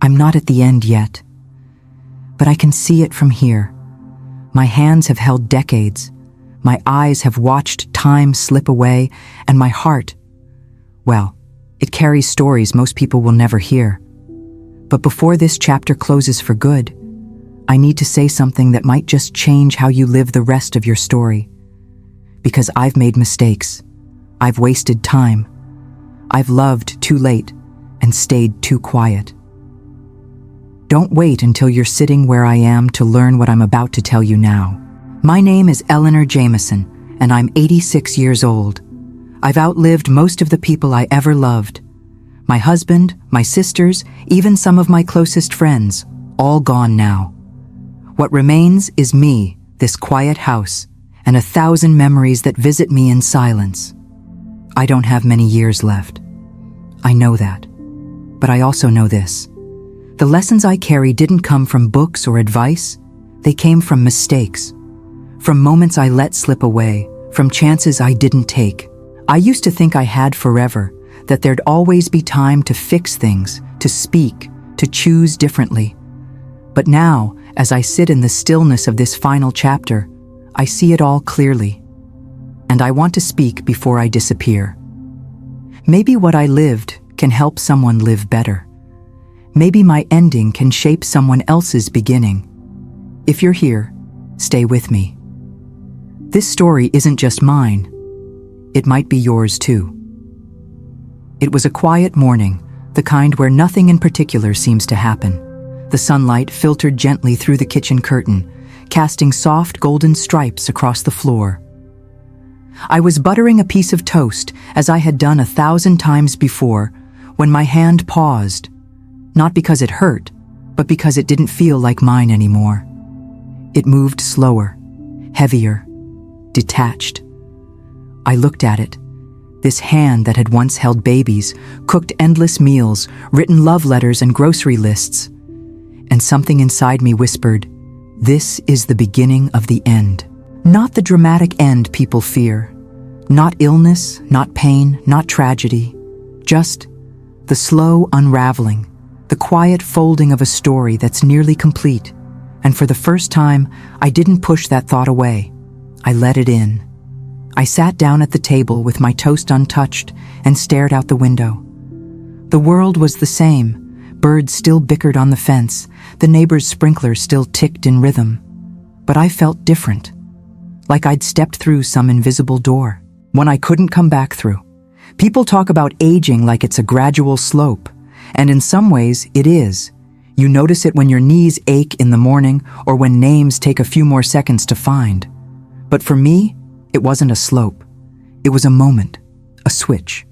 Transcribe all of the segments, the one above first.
I'm not at the end yet, but I can see it from here. My hands have held decades, my eyes have watched time slip away, and my heart, well, it carries stories most people will never hear. But before this chapter closes for good, I need to say something that might just change how you live the rest of your story. Because I've made mistakes. I've wasted time. I've loved too late and stayed too quiet. Don't wait until you're sitting where I am to learn what I'm about to tell you now. My name is Eleanor Jameson, and I'm 86 years old. I've outlived most of the people I ever loved. My husband, my sisters, even some of my closest friends, all gone now. What remains is me, this quiet house, and 1,000 memories that visit me in silence. I don't have many years left. I know that. But I also know this. The lessons I carry didn't come from books or advice. They came from mistakes. From moments I let slip away, from chances I didn't take. I used to think I had forever, that there'd always be time to fix things, to speak, to choose differently. But now, as I sit in the stillness of this final chapter, I see it all clearly. And I want to speak before I disappear. Maybe what I lived can help someone live better. Maybe my ending can shape someone else's beginning. If you're here, stay with me. This story isn't just mine. It might be yours too. It was a quiet morning, the kind where nothing in particular seems to happen. The sunlight filtered gently through the kitchen curtain, casting soft golden stripes across the floor. I was buttering a piece of toast, as I had done 1,000 times before, when my hand paused, not because it hurt, but because it didn't feel like mine anymore. It moved slower, heavier, detached. I looked at it. This hand that had once held babies, cooked endless meals, written love letters and grocery lists. And something inside me whispered, this is the beginning of the end. Not the dramatic end people fear. Not illness, not pain, not tragedy. Just the slow unraveling, the quiet folding of a story that's nearly complete. And for the first time, I didn't push that thought away. I let it in. I sat down at the table with my toast untouched and stared out the window. The world was the same. Birds still bickered on the fence. The neighbor's sprinkler still ticked in rhythm. But I felt different. Like I'd stepped through some invisible door. One I couldn't come back through. People talk about aging like it's a gradual slope. And in some ways, it is. You notice it when your knees ache in the morning or when names take a few more seconds to find. But for me, it wasn't a slope. It was a moment, a switch.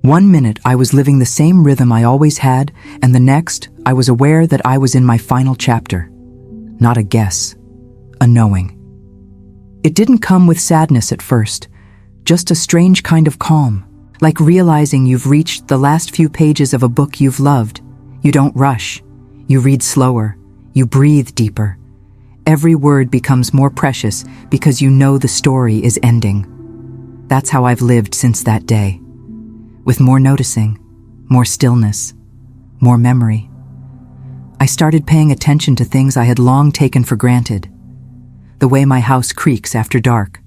1 minute I was living the same rhythm I always had, and the next I was aware that I was in my final chapter. Not a guess, a knowing. It didn't come with sadness at first, just a strange kind of calm, like realizing you've reached the last few pages of a book you've loved. You don't rush, you read slower, you breathe deeper. Every word becomes more precious because you know the story is ending. That's how I've lived since that day. With more noticing, more stillness, more memory. I started paying attention to things I had long taken for granted. The way my house creaks after dark.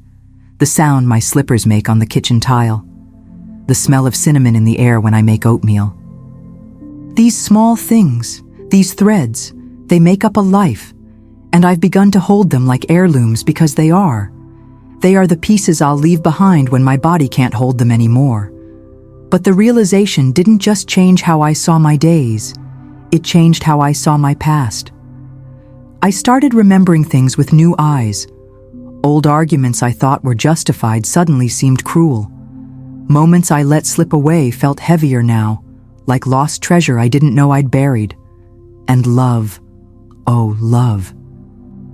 The sound my slippers make on the kitchen tile. The smell of cinnamon in the air when I make oatmeal. These small things, these threads, they make up a life. And I've begun to hold them like heirlooms because they are. They are the pieces I'll leave behind when my body can't hold them anymore. But the realization didn't just change how I saw my days. It changed how I saw my past. I started remembering things with new eyes. Old arguments I thought were justified suddenly seemed cruel. Moments I let slip away felt heavier now, like lost treasure I didn't know I'd buried. And love, oh love.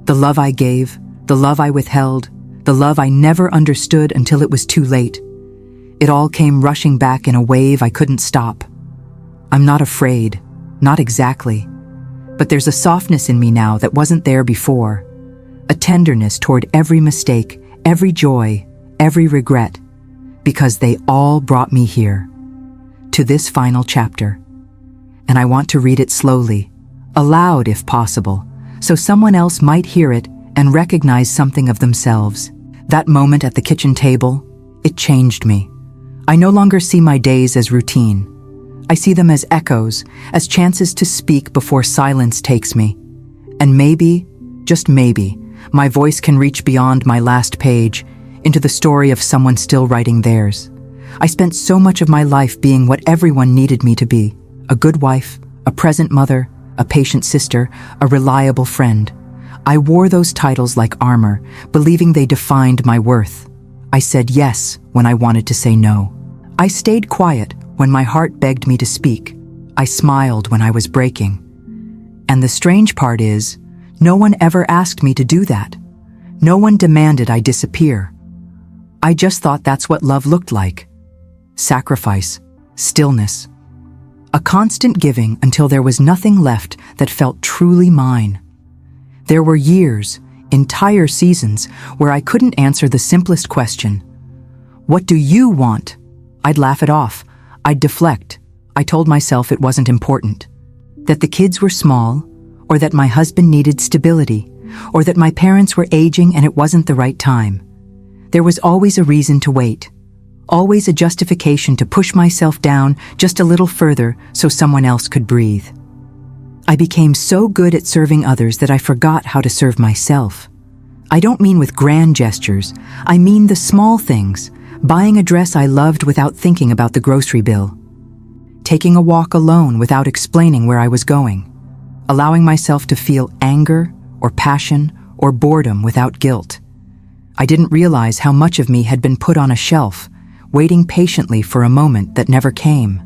The love I gave, the love I withheld, the love I never understood until it was too late. It all came rushing back in a wave I couldn't stop. I'm not afraid, not exactly. But there's a softness in me now that wasn't there before. A tenderness toward every mistake, every joy, every regret. Because they all brought me here. To this final chapter. and I want to read it slowly, aloud if possible, so someone else might hear it and recognize something of themselves. That moment at the kitchen table, it changed me. I no longer see my days as routine. I see them as echoes, as chances to speak before silence takes me. And maybe, just maybe, my voice can reach beyond my last page into the story of someone still writing theirs. I spent so much of my life being what everyone needed me to be: a good wife, a present mother, a patient sister, a reliable friend. I wore those titles like armor, believing they defined my worth. I said yes when I wanted to say no. I stayed quiet when my heart begged me to speak. I smiled when I was breaking. And the strange part is, no one ever asked me to do that. No one demanded I disappear. I just thought that's what love looked like. Sacrifice, stillness, a constant giving until there was nothing left that felt truly mine. There were years, entire seasons, where I couldn't answer the simplest question. What do you want? I'd laugh it off. I'd deflect. I told myself it wasn't important. That the kids were small, or that my husband needed stability, or that my parents were aging and it wasn't the right time. There was always a reason to wait. Always a justification to push myself down just a little further so someone else could breathe. I became so good at serving others that I forgot how to serve myself. I don't mean with grand gestures. I mean the small things. Buying a dress I loved without thinking about the grocery bill. Taking a walk alone without explaining where I was going. Allowing myself to feel anger or passion or boredom without guilt. I didn't realize how much of me had been put on a shelf, waiting patiently for a moment that never came.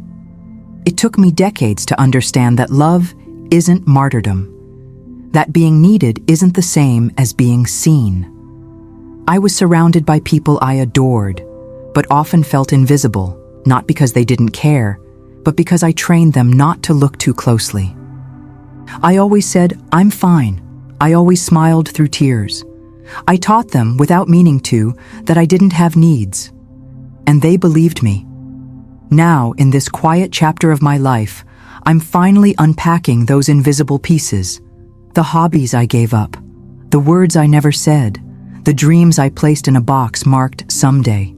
It took me decades to understand that love isn't martyrdom. That being needed isn't the same as being seen. I was surrounded by people I adored, but often felt invisible, not because they didn't care, but because I trained them not to look too closely. I always said, "I'm fine." I always smiled through tears. I taught them, without meaning to, that I didn't have needs. And they believed me. Now, in this quiet chapter of my life, I'm finally unpacking those invisible pieces. The hobbies I gave up, the words I never said, the dreams I placed in a box marked someday.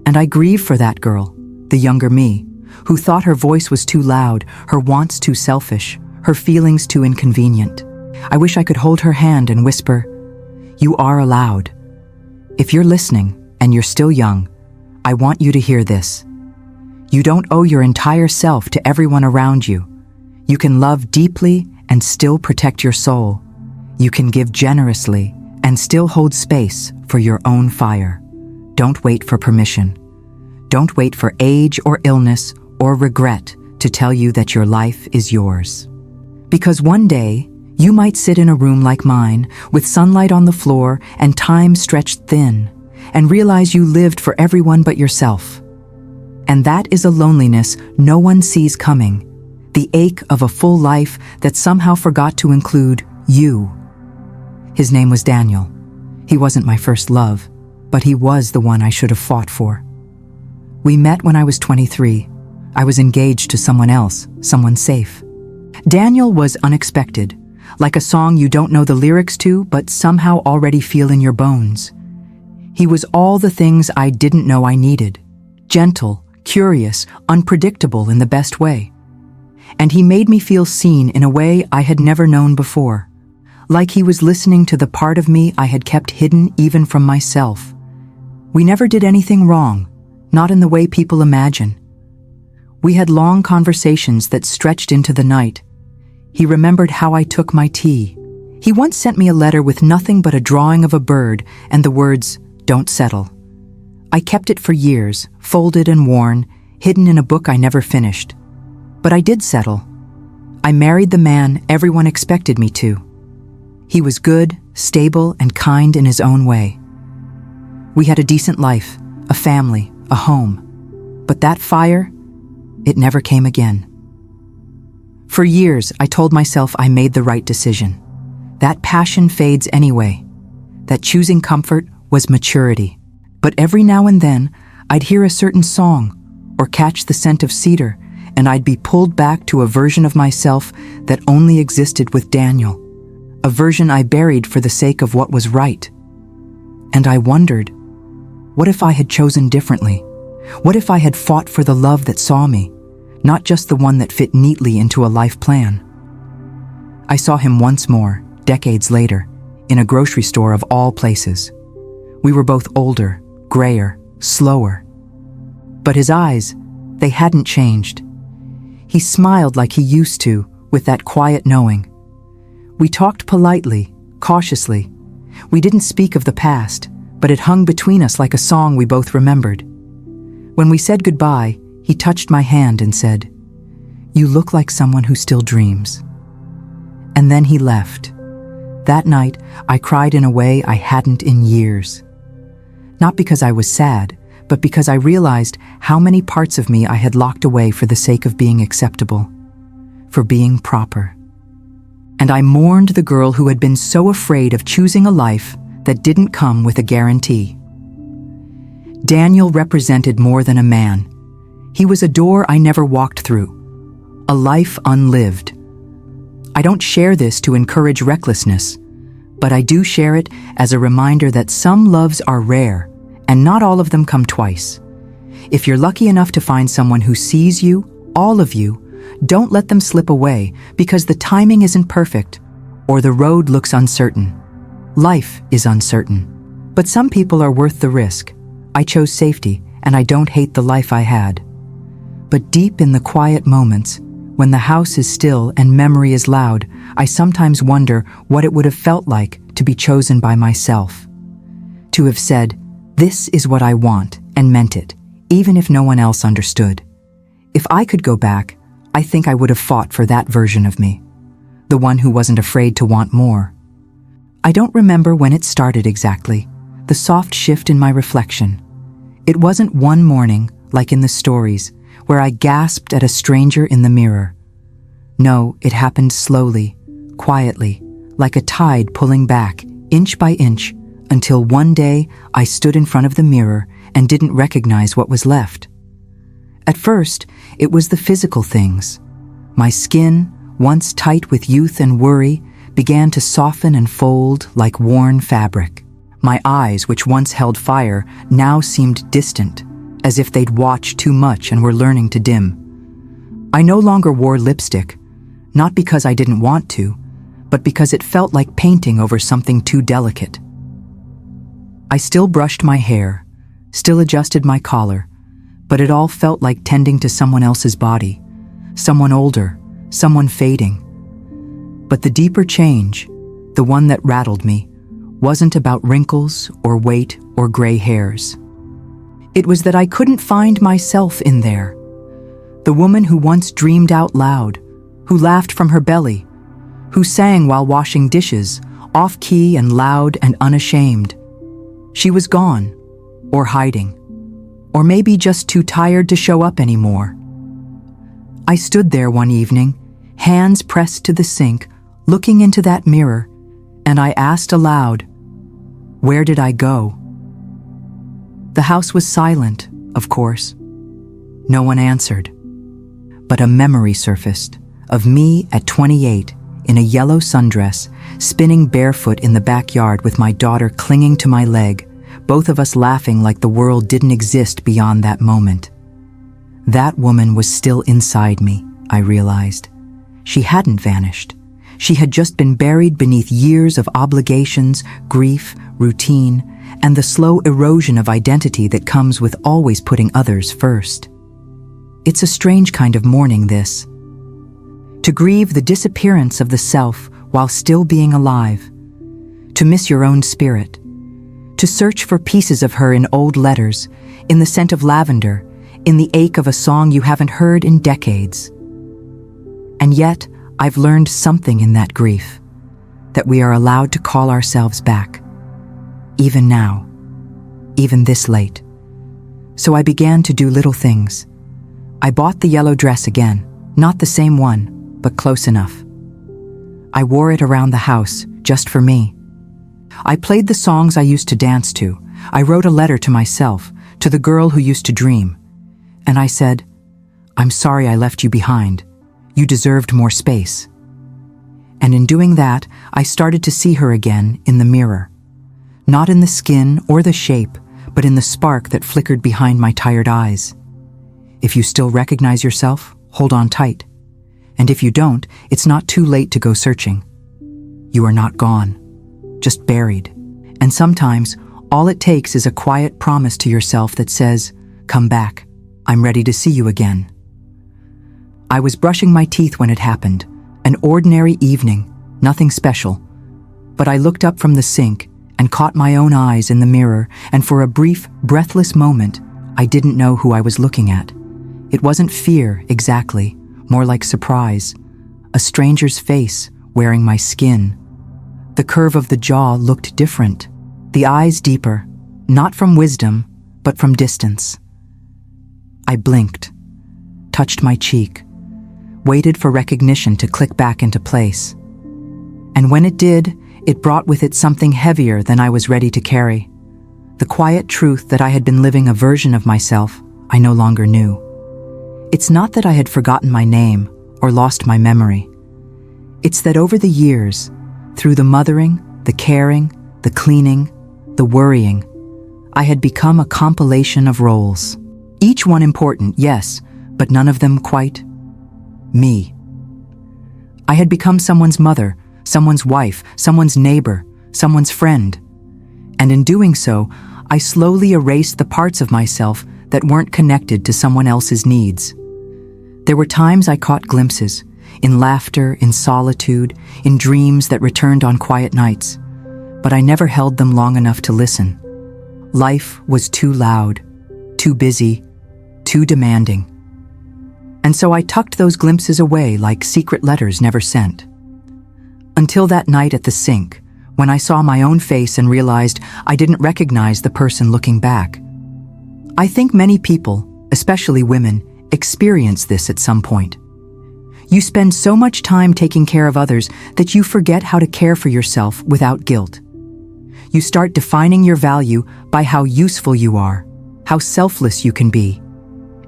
And I grieve for that girl, the younger me, who thought her voice was too loud, her wants too selfish, her feelings too inconvenient. I wish I could hold her hand and whisper, "You are allowed." If you're listening, and you're still young, I want you to hear this. You don't owe your entire self to everyone around you. You can love deeply and still protect your soul. You can give generously and still hold space for your own fire. Don't wait for permission. Don't wait for age or illness or regret to tell you that your life is yours. Because one day, you might sit in a room like mine, with sunlight on the floor and time stretched thin, and realize you lived for everyone but yourself. And that is a loneliness no one sees coming, the ache of a full life that somehow forgot to include you. His name was Daniel. He wasn't my first love, but he was the one I should have fought for. We met when I was 23. I was engaged to someone else, someone safe. Daniel was unexpected, like a song you don't know the lyrics to, but somehow already feel in your bones. He was all the things I didn't know I needed. Gentle, curious, unpredictable in the best way. And he made me feel seen in a way I had never known before. Like he was listening to the part of me I had kept hidden even from myself. We never did anything wrong, not in the way people imagine. We had long conversations that stretched into the night. He remembered how I took my tea. He once sent me a letter with nothing but a drawing of a bird and the words, "Don't settle." I kept it for years, folded and worn, hidden in a book I never finished. But I did settle. I married the man everyone expected me to. He was good, stable, and kind in his own way. We had a decent life, a family, a home. But that fire, it never came again. For years, I told myself I made the right decision. That passion fades anyway. That choosing comfort was maturity. But every now and then, I'd hear a certain song or catch the scent of cedar, and I'd be pulled back to a version of myself that only existed with Daniel, a version I buried for the sake of what was right. And I wondered, what if I had chosen differently? What if I had fought for the love that saw me, not just the one that fit neatly into a life plan? I saw him once more, decades later, in a grocery store of all places. We were both older, grayer, slower. But his eyes, they hadn't changed. He smiled like he used to, with that quiet knowing. We talked politely, cautiously. We didn't speak of the past, but it hung between us like a song we both remembered. When we said goodbye, he touched my hand and said, "You look like someone who still dreams." And then he left. That night, I cried in a way I hadn't in years. Not because I was sad, but because I realized how many parts of me I had locked away for the sake of being acceptable, for being proper. And I mourned the girl who had been so afraid of choosing a life that didn't come with a guarantee. Daniel represented more than a man. He was a door I never walked through, a life unlived. I don't share this to encourage recklessness, but I do share it as a reminder that some loves are rare, and not all of them come twice. If you're lucky enough to find someone who sees you, all of you, don't let them slip away because the timing isn't perfect or the road looks uncertain. Life is uncertain, but some people are worth the risk. I chose safety, and I don't hate the life I had. But deep in the quiet moments, when the house is still and memory is loud, I sometimes wonder what it would have felt like to be chosen by myself. To have said, "This is what I want," and meant it, even if no one else understood. If I could go back, I think I would have fought for that version of me, the one who wasn't afraid to want more. I don't remember when it started exactly, the soft shift in my reflection. It wasn't one morning, like in the stories, where I gasped at a stranger in the mirror. No, it happened slowly, quietly, like a tide pulling back, inch by inch, until one day I stood in front of the mirror and didn't recognize what was left. At first, it was the physical things. My skin, once tight with youth and worry, began to soften and fold like worn fabric. My eyes, which once held fire, now seemed distant, as if they'd watched too much and were learning to dim. I no longer wore lipstick, not because I didn't want to, but because it felt like painting over something too delicate. I still brushed my hair, still adjusted my collar, but it all felt like tending to someone else's body, someone older, someone fading. But the deeper change, the one that rattled me, wasn't about wrinkles or weight or gray hairs. It was that I couldn't find myself in there. The woman who once dreamed out loud, who laughed from her belly, who sang while washing dishes, off-key and loud and unashamed. She was gone, or hiding, or maybe just too tired to show up anymore. I stood there one evening, hands pressed to the sink, looking into that mirror, and I asked aloud, "Where did I go?" The house was silent, of course. No one answered. But a memory surfaced of me at 28 in a yellow sundress, spinning barefoot in the backyard with my daughter clinging to my leg, both of us laughing like the world didn't exist beyond that moment. That woman was still inside me, I realized. She hadn't vanished. She had just been buried beneath years of obligations, grief, routine, and the slow erosion of identity that comes with always putting others first. It's a strange kind of mourning, this. To grieve the disappearance of the self while still being alive. To miss your own spirit. To search for pieces of her in old letters, in the scent of lavender, in the ache of a song you haven't heard in decades. And yet, I've learned something in that grief, that we are allowed to call ourselves back, even now, even this late. So I began to do little things. I bought the yellow dress again, not the same one, but close enough. I wore it around the house, just for me. I played the songs I used to dance to. I wrote a letter to myself, to the girl who used to dream. And I said, "I'm sorry I left you behind. You deserved more space." And in doing that, I started to see her again in the mirror. Not in the skin or the shape, but in the spark that flickered behind my tired eyes. If you still recognize yourself, hold on tight. And if you don't, it's not too late to go searching. You are not gone, just buried. And sometimes, all it takes is a quiet promise to yourself that says, "Come back. I'm ready to see you again." I was brushing my teeth when it happened. An ordinary evening, nothing special. But I looked up from the sink and caught my own eyes in the mirror, and for a brief, breathless moment, I didn't know who I was looking at. It wasn't fear, exactly, more like surprise. A stranger's face wearing my skin. The curve of the jaw looked different, the eyes deeper, not from wisdom, but from distance. I blinked, touched my cheek, waited for recognition to click back into place. And when it did, it brought with it something heavier than I was ready to carry. The quiet truth that I had been living a version of myself I no longer knew. It's not that I had forgotten my name or lost my memory. It's that over the years, through the mothering, the caring, the cleaning, the worrying, I had become a compilation of roles. Each one important, yes, but none of them quite me. I had become someone's mother, someone's wife, someone's neighbor, someone's friend. And in doing so, I slowly erased the parts of myself that weren't connected to someone else's needs. There were times I caught glimpses, in laughter, in solitude, in dreams that returned on quiet nights, but I never held them long enough to listen. Life was too loud, too busy, too demanding. And so I tucked those glimpses away like secret letters never sent. Until that night at the sink, when I saw my own face and realized I didn't recognize the person looking back. I think many people, especially women, experience this at some point. You spend so much time taking care of others that you forget how to care for yourself without guilt. You start defining your value by how useful you are, how selfless you can be.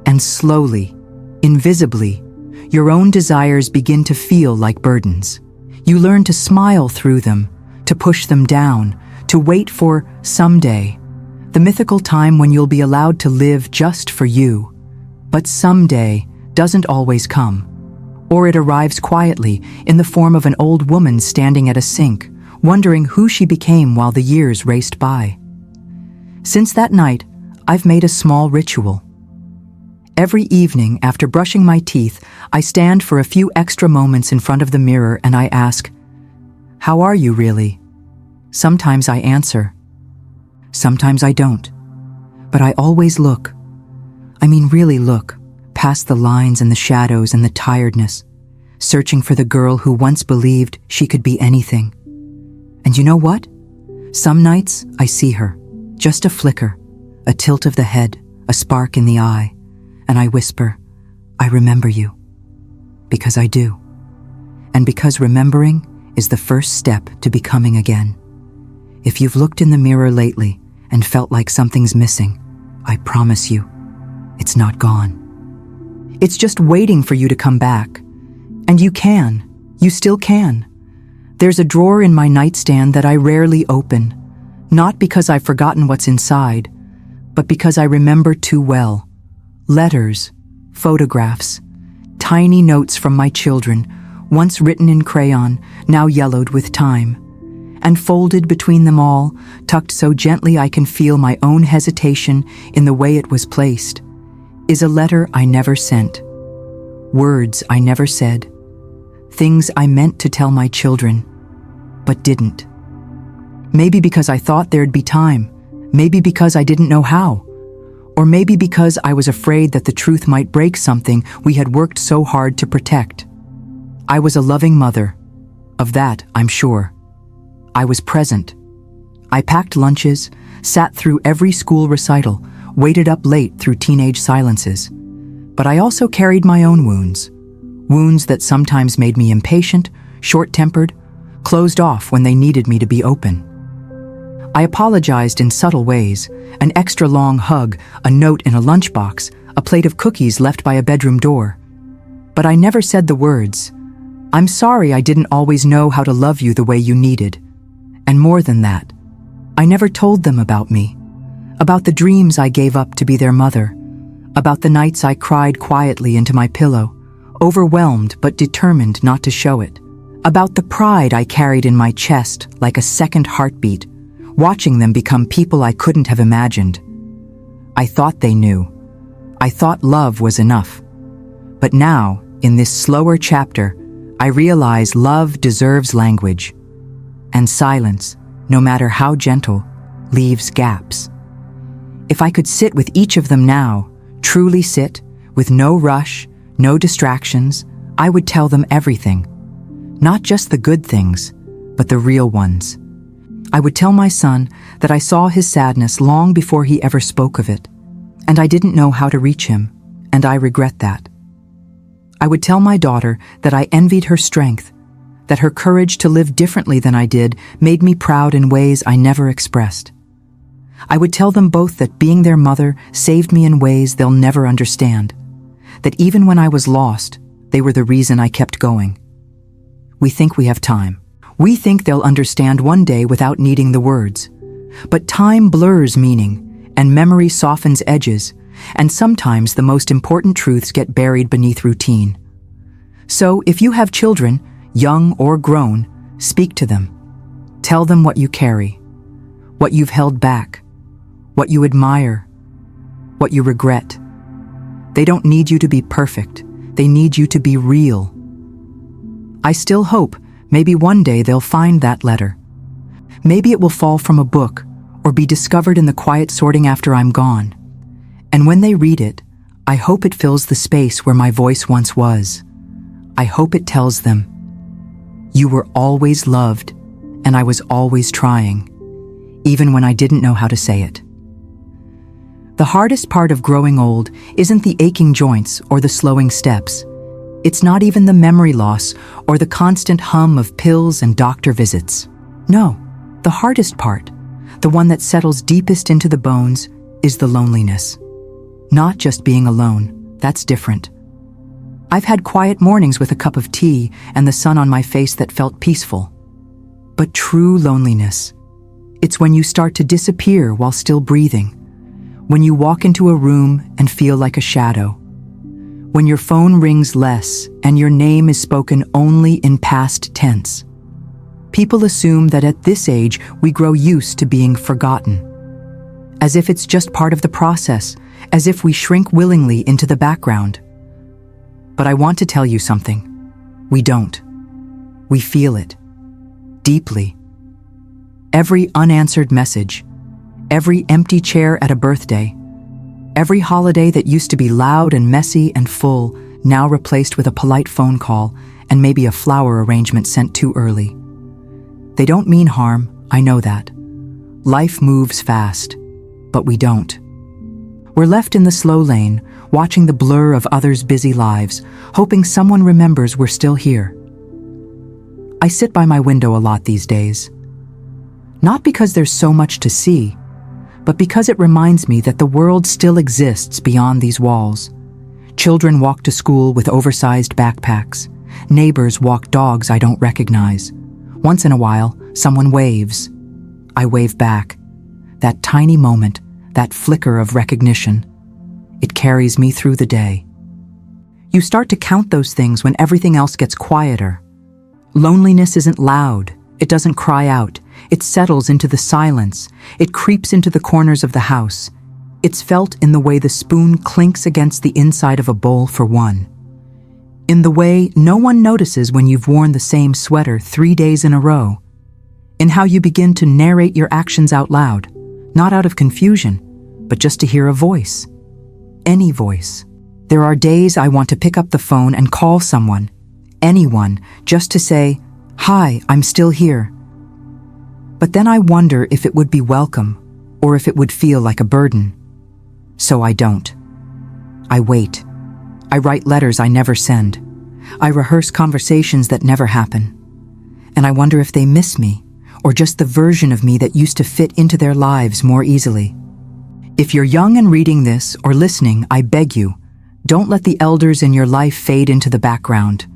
And slowly, invisibly, your own desires begin to feel like burdens. You learn to smile through them, to push them down, to wait for someday, the mythical time when you'll be allowed to live just for you. But someday doesn't always come, or it arrives quietly in the form of an old woman standing at a sink, wondering who she became while the years raced by. Since that night, I've made a small ritual. Every evening after brushing my teeth, I stand for a few extra moments in front of the mirror and I ask, "How are you really?" Sometimes I answer. Sometimes I don't. But I always look. I mean really look, past the lines and the shadows and the tiredness, searching for the girl who once believed she could be anything. And you know what? Some nights I see her, just a flicker, a tilt of the head, a spark in the eye, and I whisper, "I remember you." Because I do. And because remembering is the first step to becoming again. If you've looked in the mirror lately and felt like something's missing, I promise you, it's not gone. It's just waiting for you to come back. And you can. You still can. There's a drawer in my nightstand that I rarely open, not because I've forgotten what's inside, but because I remember too well. Letters, photographs, tiny notes from my children, once written in crayon, now yellowed with time. And folded between them all, tucked so gently I can feel my own hesitation in the way it was placed, is a letter I never sent. Words I never said. Things I meant to tell my children, but didn't. Maybe because I thought there'd be time. Maybe because I didn't know how. Or maybe because I was afraid that the truth might break something we had worked so hard to protect. I was a loving mother. Of that, I'm sure. I was present. I packed lunches, sat through every school recital, waited up late through teenage silences. But I also carried my own wounds. Wounds that sometimes made me impatient, short-tempered, closed off when they needed me to be open. I apologized in subtle ways, an extra long hug, a note in a lunchbox, a plate of cookies left by a bedroom door. But I never said the words, "I'm sorry I didn't always know how to love you the way you needed." And more than that, I never told them about me, about the dreams I gave up to be their mother, about the nights I cried quietly into my pillow, overwhelmed but determined not to show it, about the pride I carried in my chest like a second heartbeat, watching them become people I couldn't have imagined. I thought they knew. I thought love was enough. But now, in this slower chapter, I realize love deserves language. And silence, no matter how gentle, leaves gaps. If I could sit with each of them now, truly sit, with no rush, no distractions, I would tell them everything. Not just the good things, but the real ones. I would tell my son that I saw his sadness long before he ever spoke of it, and I didn't know how to reach him, and I regret that. I would tell my daughter that I envied her strength, that her courage to live differently than I did made me proud in ways I never expressed. I would tell them both that being their mother saved me in ways they'll never understand, that even when I was lost, they were the reason I kept going. We think we have time. We think they'll understand one day without needing the words. But time blurs meaning, and memory softens edges, and sometimes the most important truths get buried beneath routine. So if you have children, young or grown, speak to them. Tell them what you carry, what you've held back, what you admire, what you regret. They don't need you to be perfect. They need you to be real. I still hope maybe one day they'll find that letter. Maybe it will fall from a book or be discovered in the quiet sorting after I'm gone. And when they read it, I hope it fills the space where my voice once was. I hope it tells them, "You were always loved, and I was always trying, even when I didn't know how to say it." The hardest part of growing old isn't the aching joints or the slowing steps. It's not even the memory loss or the constant hum of pills and doctor visits. No, the hardest part, the one that settles deepest into the bones, is the loneliness. Not just being alone, that's different. I've had quiet mornings with a cup of tea and the sun on my face that felt peaceful. But true loneliness, it's when you start to disappear while still breathing, when you walk into a room and feel like a shadow, when your phone rings less and your name is spoken only in past tense. People assume that at this age we grow used to being forgotten, as if it's just part of the process, as if we shrink willingly into the background. But I want to tell you something. We don't. We feel it. Deeply. Every unanswered message, every empty chair at a birthday, every holiday that used to be loud and messy and full, now replaced with a polite phone call and maybe a flower arrangement sent too early. They don't mean harm, I know that. Life moves fast, but we don't. We're left in the slow lane, watching the blur of others' busy lives, hoping someone remembers we're still here. I sit by my window a lot these days. Not because there's so much to see, but because it reminds me that the world still exists beyond these walls. Children walk to school with oversized backpacks. Neighbors walk dogs I don't recognize. Once in a while, someone waves. I wave back. That tiny moment, that flicker of recognition, it carries me through the day. You start to count those things when everything else gets quieter. Loneliness isn't loud. It doesn't cry out. It settles into the silence. It creeps into the corners of the house. It's felt in the way the spoon clinks against the inside of a bowl for one. In the way no one notices when you've worn the same sweater 3 days in a row. In how you begin to narrate your actions out loud, not out of confusion, but just to hear a voice. Any voice. There are days I want to pick up the phone and call someone, anyone, just to say, "Hi, I'm still here." But then I wonder if it would be welcome, or if it would feel like a burden. So I don't. I wait. I write letters I never send. I rehearse conversations that never happen. And I wonder if they miss me, or just the version of me that used to fit into their lives more easily. If you're young and reading this or listening, I beg you, don't let the elders in your life fade into the background.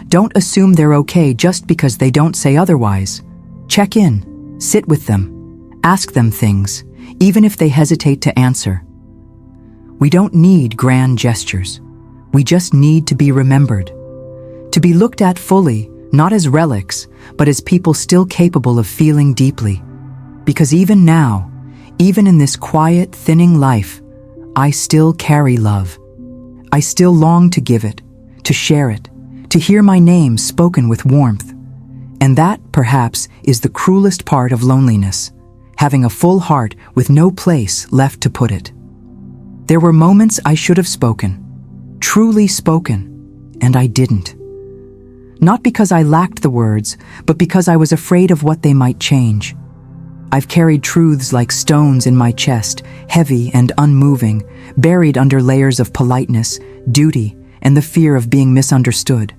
Don't assume they're okay just because they don't say otherwise. Check in, sit with them, ask them things, even if they hesitate to answer. We don't need grand gestures. We just need to be remembered. To be looked at fully, not as relics, but as people still capable of feeling deeply. Because even now, even in this quiet, thinning life, I still carry love. I still long to give it, to share it, to hear my name spoken with warmth. And that, perhaps, is the cruelest part of loneliness, having a full heart with no place left to put it. There were moments I should have spoken, truly spoken, and I didn't. Not because I lacked the words, but because I was afraid of what they might change. I've carried truths like stones in my chest, heavy and unmoving, buried under layers of politeness, duty, and the fear of being misunderstood.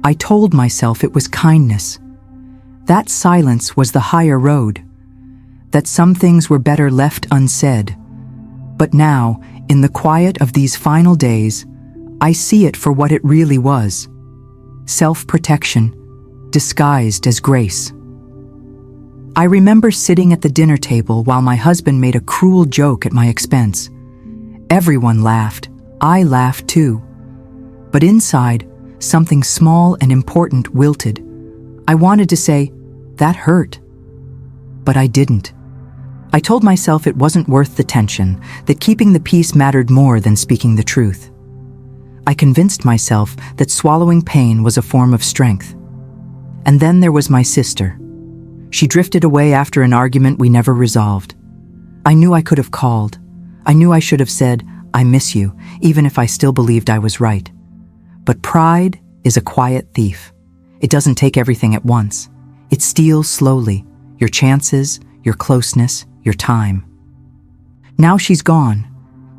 I told myself it was kindness. That silence was the higher road, that some things were better left unsaid. But now, in the quiet of these final days, I see it for what it really was: self-protection, disguised as grace. I remember sitting at the dinner table while my husband made a cruel joke at my expense. Everyone laughed. I laughed too. But inside, something small and important wilted. I wanted to say, "That hurt." But I didn't. I told myself it wasn't worth the tension, that keeping the peace mattered more than speaking the truth. I convinced myself that swallowing pain was a form of strength. And then there was my sister. She drifted away after an argument we never resolved. I knew I could have called. I knew I should have said, "I miss you," even if I still believed I was right. But pride is a quiet thief. It doesn't take everything at once. It steals slowly, your chances, your closeness, your time. Now she's gone,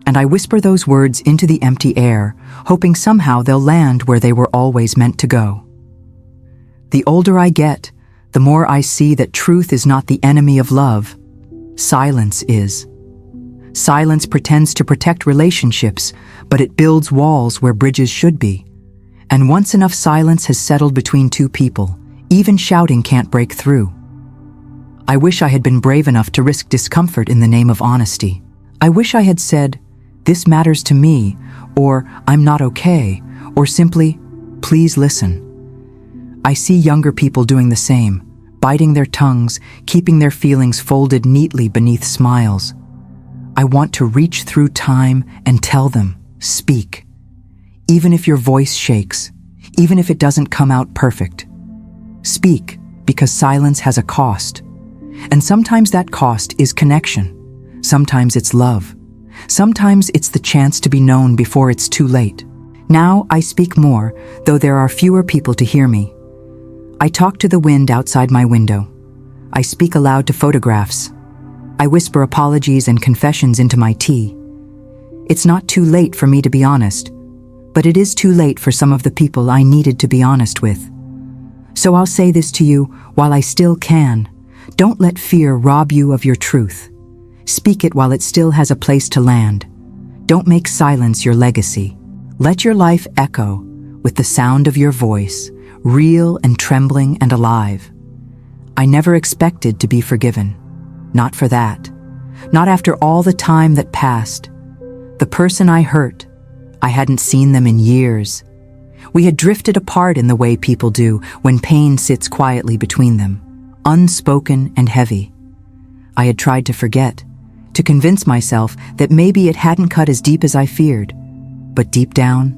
and I whisper those words into the empty air, hoping somehow they'll land where they were always meant to go. The older I get, the more I see that truth is not the enemy of love. Silence is. Silence pretends to protect relationships, but it builds walls where bridges should be. And once enough silence has settled between two people, even shouting can't break through. I wish I had been brave enough to risk discomfort in the name of honesty. I wish I had said, "This matters to me," or "I'm not okay," or simply, "Please listen." I see younger people doing the same, biting their tongues, keeping their feelings folded neatly beneath smiles. I want to reach through time and tell them, "Speak." Even if your voice shakes, even if it doesn't come out perfect. Speak, because silence has a cost. And sometimes that cost is connection. Sometimes it's love. Sometimes it's the chance to be known before it's too late. Now I speak more, though there are fewer people to hear me. I talk to the wind outside my window. I speak aloud to photographs. I whisper apologies and confessions into my tea. It's not too late for me to be honest, but it is too late for some of the people I needed to be honest with. So I'll say this to you while I still can. Don't let fear rob you of your truth. Speak it while it still has a place to land. Don't make silence your legacy. Let your life echo with the sound of your voice, real and trembling and alive. I never expected to be forgiven. Not for that. Not after all the time that passed. The person I hurt, I hadn't seen them in years. We had drifted apart in the way people do when pain sits quietly between them, unspoken and heavy. I had tried to forget, to convince myself that maybe it hadn't cut as deep as I feared. But deep down,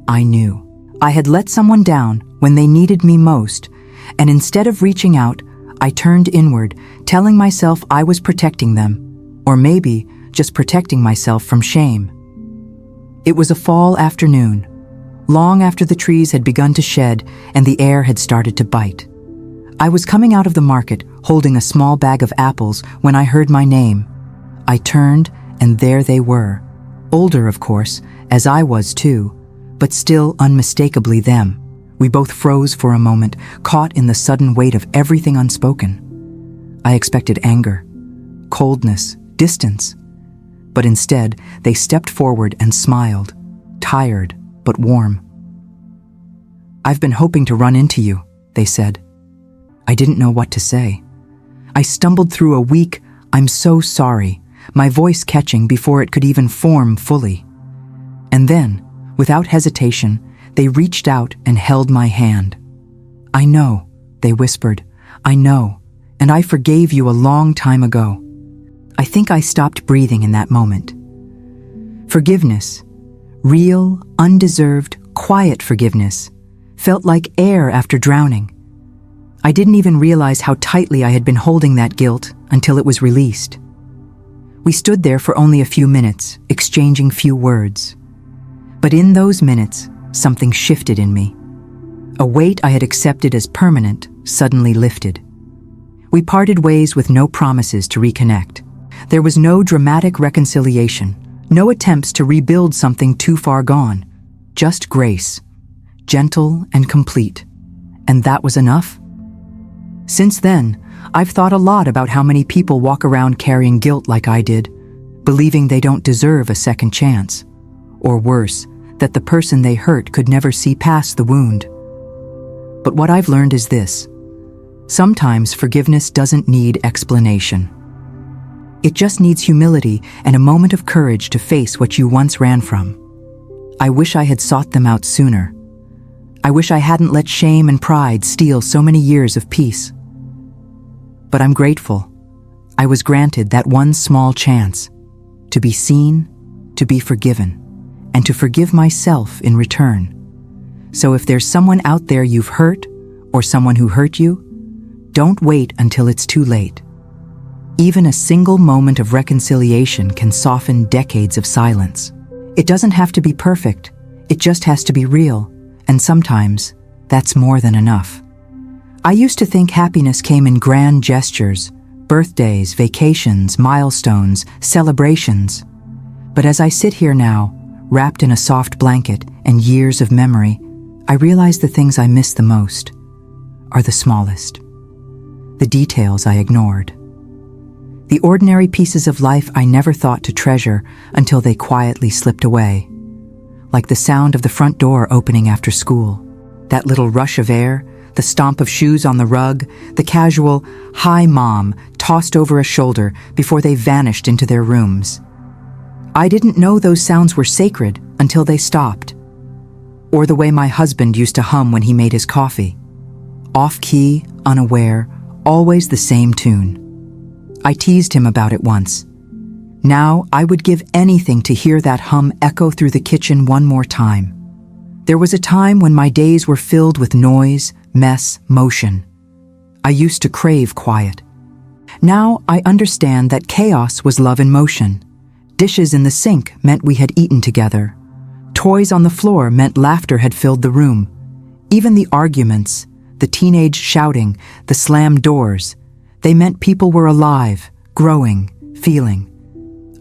I knew. I had let someone down when they needed me most, and instead of reaching out, I turned inward, telling myself I was protecting them, or maybe just protecting myself from shame. It was a fall afternoon, long after the trees had begun to shed and the air had started to bite. I was coming out of the market, holding a small bag of apples, when I heard my name. I turned, and there they were. Older, of course, as I was too, but still unmistakably them. We both froze for a moment, caught in the sudden weight of everything unspoken. I expected anger, coldness, distance. but instead they stepped forward and smiled, tired but warm. "I've been hoping to run into you," they said. I didn't know what to say. I stumbled through a weak, "I'm so sorry," my voice catching before it could even form fully. And then, without hesitation, they reached out and held my hand. "I know," they whispered, "I know, and I forgave you a long time ago." I think I stopped breathing in that moment. Forgiveness, real, undeserved, quiet forgiveness, felt like air after drowning. I didn't even realize how tightly I had been holding that guilt until it was released. We stood there for only a few minutes, exchanging few words. But in those minutes, something shifted in me. A weight I had accepted as permanent suddenly lifted. We parted ways with no promises to reconnect. There was no dramatic reconciliation, no attempts to rebuild something too far gone, just grace, gentle and complete. And that was enough? Since then, I've thought a lot about how many people walk around carrying guilt like I did, believing they don't deserve a second chance. Or worse, that the person they hurt could never see past the wound. But what I've learned is this: sometimes forgiveness doesn't need explanation. It just needs humility and a moment of courage to face what you once ran from. I wish I had sought them out sooner. I wish I hadn't let shame and pride steal so many years of peace. But I'm grateful. I was granted that one small chance to be seen, to be forgiven, and to forgive myself in return. So if there's someone out there you've hurt, or someone who hurt you, don't wait until it's too late. Even a single moment of reconciliation can soften decades of silence. It doesn't have to be perfect, it just has to be real, and sometimes that's more than enough. I used to think happiness came in grand gestures, birthdays, vacations, milestones, celebrations. But as I sit here now, wrapped in a soft blanket and years of memory, I realize the things I miss the most are the smallest. The details I ignored. The ordinary pieces of life I never thought to treasure until they quietly slipped away. Like the sound of the front door opening after school, that little rush of air, the stomp of shoes on the rug, the casual, "Hi, Mom," tossed over a shoulder before they vanished into their rooms. I didn't know those sounds were sacred until they stopped. Or the way my husband used to hum when he made his coffee. Off-key, unaware, always the same tune. I teased him about it once. Now I would give anything to hear that hum echo through the kitchen one more time. There was a time when my days were filled with noise, mess, motion. I used to crave quiet. Now I understand that chaos was love in motion. Dishes in the sink meant we had eaten together. Toys on the floor meant laughter had filled the room. Even the arguments, the teenage shouting, the slammed doors, they meant people were alive, growing, feeling.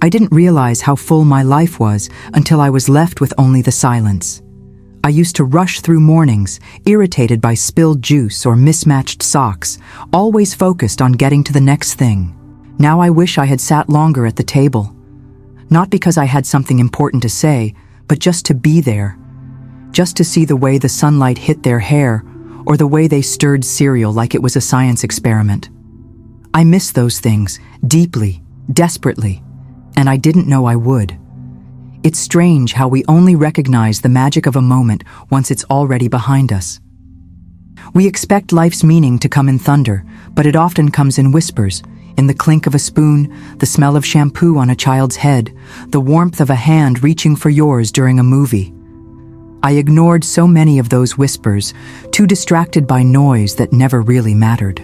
I didn't realize how full my life was until I was left with only the silence. I used to rush through mornings, irritated by spilled juice or mismatched socks, always focused on getting to the next thing. Now I wish I had sat longer at the table. Not because I had something important to say, but just to be there. Just to see the way the sunlight hit their hair, or the way they stirred cereal like it was a science experiment. I miss those things, deeply, desperately, and I didn't know I would. It's strange how we only recognize the magic of a moment once it's already behind us. We expect life's meaning to come in thunder, but it often comes in whispers, in the clink of a spoon, the smell of shampoo on a child's head, the warmth of a hand reaching for yours during a movie. I ignored so many of those whispers, too distracted by noise that never really mattered.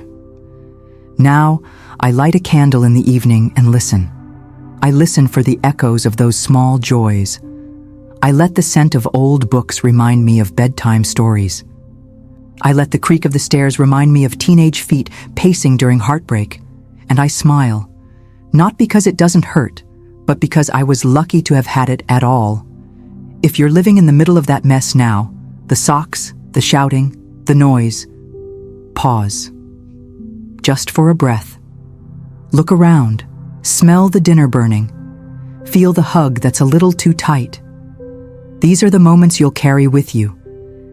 Now, I light a candle in the evening and listen. I listen for the echoes of those small joys. I let the scent of old books remind me of bedtime stories. I let the creak of the stairs remind me of teenage feet pacing during heartbreak. And I smile, not because it doesn't hurt, but because I was lucky to have had it at all. If you're living in the middle of that mess now, the socks, the shouting, the noise, pause. Just for a breath. Look around, smell the dinner burning. Feel the hug that's a little too tight. These are the moments you'll carry with you.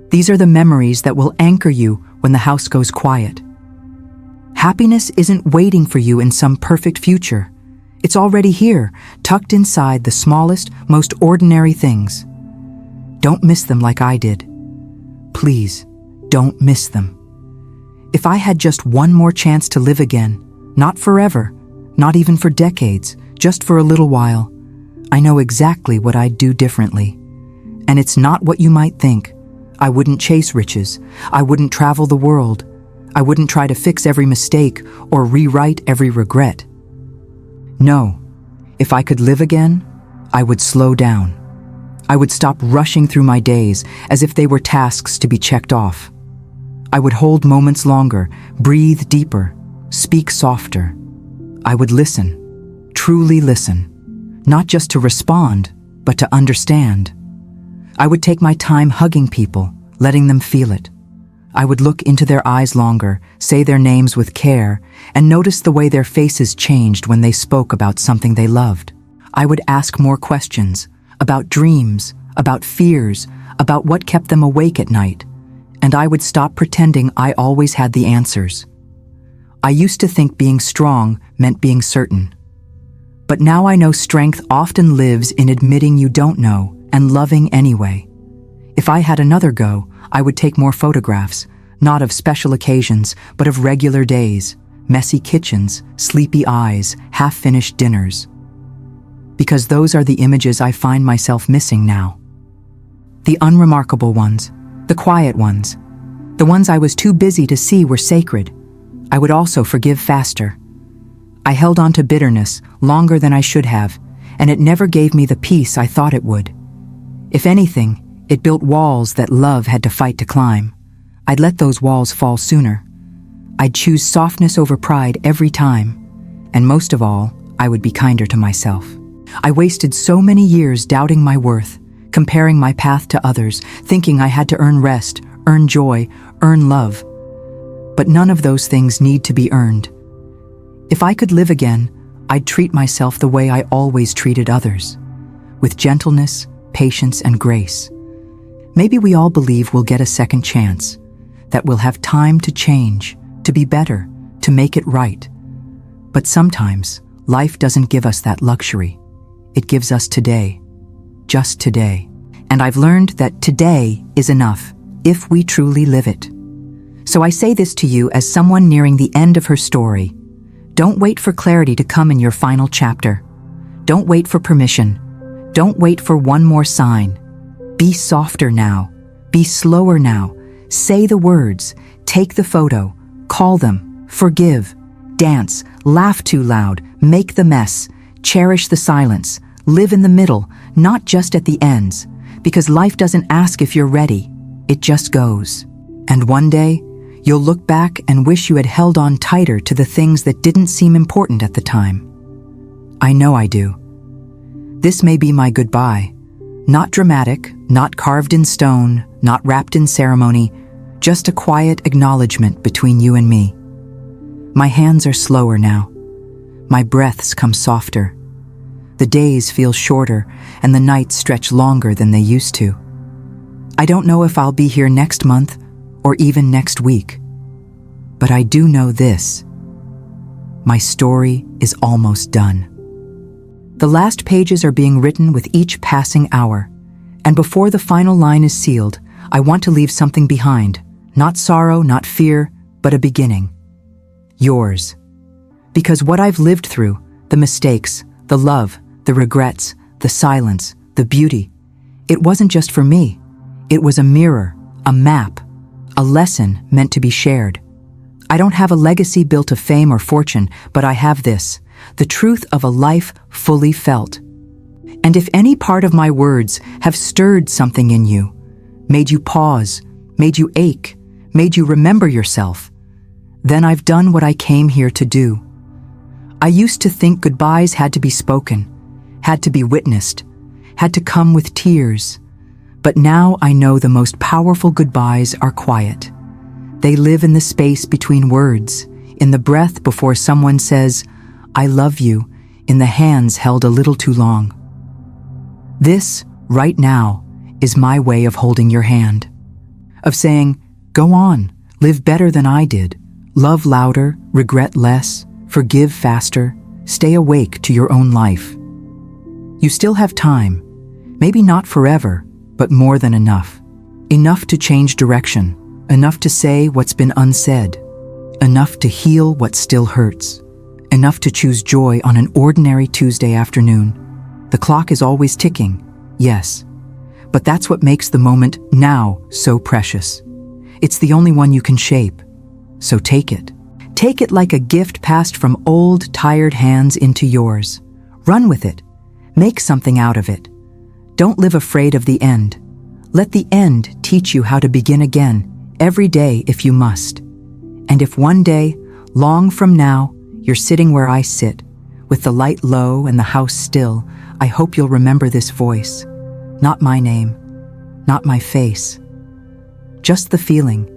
These are the memories that will anchor you when the house goes quiet. Happiness isn't waiting for you in some perfect future. It's already here, tucked inside the smallest, most ordinary things. Don't miss them like I did. Please, don't miss them. If I had just one more chance to live again, not forever, not even for decades, just for a little while, I know exactly what I'd do differently. And it's not what you might think. I wouldn't chase riches. I wouldn't travel the world. I wouldn't try to fix every mistake or rewrite every regret. No, if I could live again, I would slow down. I would stop rushing through my days as if they were tasks to be checked off. I would hold moments longer, breathe deeper, speak softer. I would listen, truly listen, not just to respond, but to understand. I would take my time hugging people, letting them feel it. I would look into their eyes longer, say their names with care, and notice the way their faces changed when they spoke about something they loved. I would ask more questions, about dreams, about fears, about what kept them awake at night, and I would stop pretending I always had the answers. I used to think being strong meant being certain. But now I know strength often lives in admitting you don't know and loving anyway. If I had another go, I would take more photographs, not of special occasions, but of regular days, messy kitchens, sleepy eyes, half-finished dinners. Because those are the images I find myself missing now. The unremarkable ones, the quiet ones, the ones I was too busy to see were sacred. I would also forgive faster. I held on to bitterness longer than I should have, and it never gave me the peace I thought it would. If anything, it built walls that love had to fight to climb. I'd let those walls fall sooner. I'd choose softness over pride every time. And most of all, I would be kinder to myself. I wasted so many years doubting my worth, comparing my path to others, thinking I had to earn rest, earn joy, earn love. But none of those things need to be earned. If I could live again, I'd treat myself the way I always treated others, with gentleness, patience, and grace. Maybe we all believe we'll get a second chance, that we'll have time to change, to be better, to make it right. But sometimes, life doesn't give us that luxury. It gives us today, just today. And I've learned that today is enough, if we truly live it. So I say this to you as someone nearing the end of her story. Don't wait for clarity to come in your final chapter. Don't wait for permission. Don't wait for one more sign. Be softer now. Be slower now. Say the words. Take the photo. Call them. Forgive. Dance. Laugh too loud. Make the mess. Cherish the silence. Live in the middle, not just at the ends. Because life doesn't ask if you're ready. It just goes. And one day, you'll look back and wish you had held on tighter to the things that didn't seem important at the time. I know I do. This may be my goodbye. Not dramatic, not carved in stone, not wrapped in ceremony, just a quiet acknowledgement between you and me. My hands are slower now. My breaths come softer. The days feel shorter and the nights stretch longer than they used to. I don't know if I'll be here next month or even next week. But I do know this. My story is almost done. The last pages are being written with each passing hour, and before the final line is sealed, I want to leave something behind, not sorrow, not fear, but a beginning. Yours. Because what I've lived through, the mistakes, the love, the regrets, the silence, the beauty, it wasn't just for me. It was a mirror, a map, a lesson meant to be shared. I don't have a legacy built of fame or fortune, but I have this, the truth of a life fully felt. And if any part of my words have stirred something in you, made you pause, made you ache, made you remember yourself, then I've done what I came here to do. I used to think goodbyes had to be spoken, had to be witnessed, had to come with tears. But now I know the most powerful goodbyes are quiet. They live in the space between words, in the breath before someone says, "I love you," in the hands held a little too long. This, right now, is my way of holding your hand. Of saying, go on, live better than I did, love louder, regret less, forgive faster, stay awake to your own life. You still have time, maybe not forever, but more than enough. Enough to change direction, enough to say what's been unsaid, enough to heal what still hurts, enough to choose joy on an ordinary Tuesday afternoon. The clock is always ticking, yes, but that's what makes the moment now so precious. It's the only one you can shape, so take it. Take it like a gift passed from old, tired hands into yours. Run with it. Make something out of it. Don't live afraid of the end. Let the end teach you how to begin again, every day if you must. And if one day, long from now, you're sitting where I sit, with the light low and the house still, I hope you'll remember this voice. Not my name, not my face. Just the feeling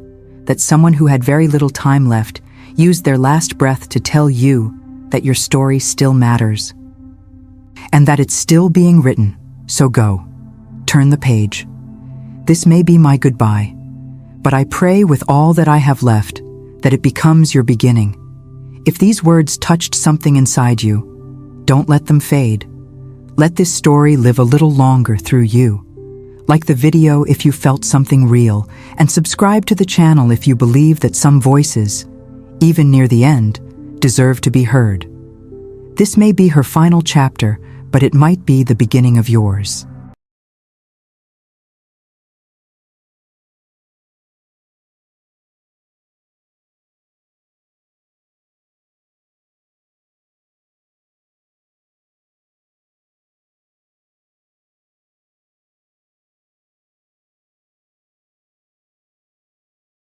that someone who had very little time left used their last breath to tell you that your story still matters. And that it's still being written, so go. Turn the page. This may be my goodbye, but I pray with all that I have left that it becomes your beginning. If these words touched something inside you, don't let them fade. Let this story live a little longer through you. Like the video if you felt something real, and subscribe to the channel if you believe that some voices, even near the end, deserve to be heard. This may be her final chapter, but it might be the beginning of yours.